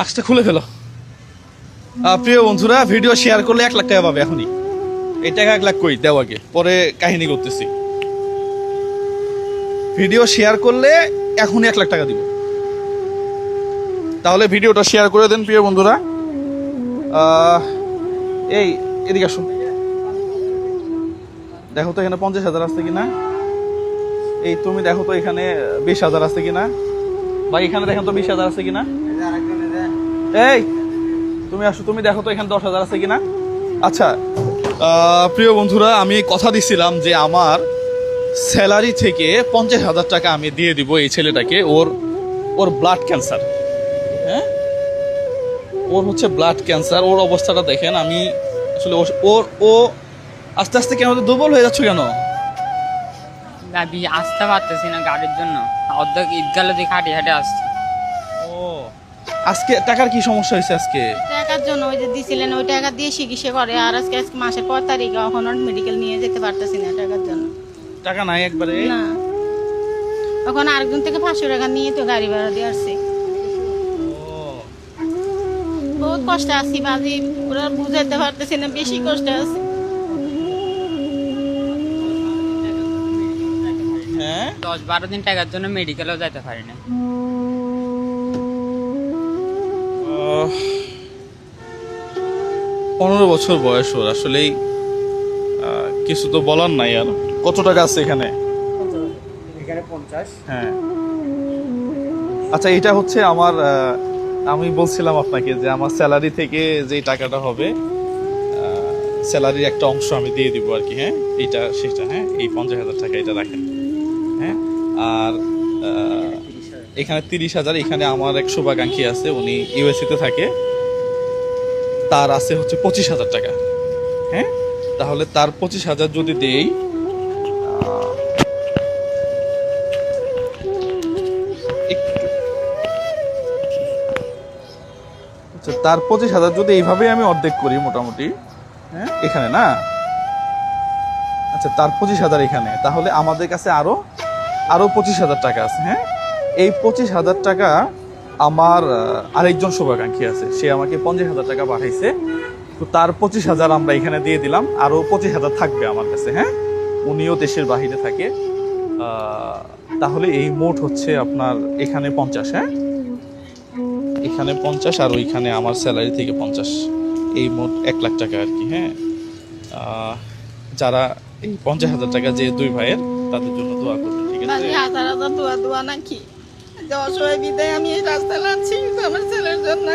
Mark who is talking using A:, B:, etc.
A: আজটা খুলে ফেলো। প্রিয় বন্ধুরা, ভিডিও শেয়ার করলে 1 লাখ টাকা পাবে এখনই। এই টাকা 1 লাখ কই দেও আগে, পরে কাহিনী করতেছি। ভিডিও শেয়ার করলে এখনই 1 লাখ টাকা দিব। তাহলে ভিডিওটা শেয়ার করে দেন প্রিয় বন্ধুরা। এই এদিকে আসুন, দেখো তো এখানে 50,000 আছে কিনা। এই তুমি দেখো তো এখানে 20,000 আছে কিনা। ভাই এখানে দেখেন তো 20,000 আছে কিনা। এই তুমি আসো, তুমি দেখো তো এখানে 10,000 আছে কিনা। আচ্ছা প্রিয় বন্ধুরা, আমি কথা দিছিলাম যে আমার স্যালারি থেকে 50,000 টাকা আমি দিয়ে দিব এই ছেলেটাকে। ওর ব্লাড ক্যান্সার, হ্যাঁ ওর হচ্ছে ব্লাড ক্যান্সার। ওর অবস্থাটা দেখেন। আমি আসলে ও আস্তে আস্তে কেন দুর্বল হয়ে যাচ্ছে কেন?
B: গাড়ি আসতে পারতেছি না গাড়ির জন্য, অর্ধেক ঈদগালো দিয়ে হাঁটি হাঁটে আসছি।
A: ও আজকে টাকার কি সমস্যা হয়েছে আজকে?
C: টাকার জন্য ওই যে দিছিলেন ওই টাকা দিয়ে চিকিৎসা করে, আর আজকে মাসের 5 তারিখে এখন মেডিকেল নিয়ে যেতে পারতেছি না টাকার জন্য।
A: টাকা নাই একবারে
C: না, এখন আরেকজন থেকে 500 টাকা নিয়ে তো গাড়ি ভাড়া দিয়ে আসছি। বহুত কষ্ট আছি বাজি, ওরা বুঝাইতে পারতেছি না, বেশি কষ্ট আছে।
A: হ্যাঁ
B: 10-12 দিন টাকার জন্য মেডিকেলেও যেতে পারি না।
A: 15 বছর বয়স ওর। আসলেই কিছু তো বলার নাই। আর কত টাকা আছে এখানে?
D: এখানে 50।
A: হ্যাঁ আচ্ছা, এটা হচ্ছে আমার আমি বলছিলাম আপনাকে যে আমার স্যালারি থেকে যে টাকাটা হবে, স্যালারির একটা অংশ আমি দিয়ে দিব আর কি। হ্যাঁ এইটা সেটা, হ্যাঁ এই 50,000 টাকা এটা রাখেন। হ্যাঁ আর এখানে 30,000। এখানে আমার এক শুভাকাঙ্ক্ষী আছে, উনি ইউএসএ তে থাকে, তার আছে হচ্ছে 25,000 টাকা। হ্যাঁ তাহলে তার 25,000 যদি দেই, তার 25,000 যদি এইভাবে আমি অর্ধেক করি মোটামুটি, হ্যাঁ এখানে না, আচ্ছা তার 25,000 এখানে, তাহলে আমাদের কাছে আরো 25,000 টাকা আছে। হ্যাঁ এই 25,000 টাকা আমার আরেকজন শুভাকাঙ্ক্ষী আছে, সে আমাকে 50,000 টাকা পাঠাইছে। তো তার 25,000 আমরা এখানে দিয়ে দিলাম, আরো 25,000 থাকবে আমার কাছে। হ্যাঁ উনিও দেশের বাহিরে থাকে। তাহলে এই মোট হচ্ছে আপনার এখানে 50। হ্যাঁ এখানে 50 আর ওইখানে আমার স্যালারি থেকে 50, এই মোট 1 লাখ টাকা আর কি। হ্যাঁ যারা এই 50,000 টাকা যে দুই ভাইয়ের, তাদের জন্য দোয়া করবেন, ঠিক আছে?
C: বাজি হাজার হাজার দোয়া নাকি, যে অসহায় বিদায় আমি এই রাস্তায় লাগছি আমার ছেলের জন্য।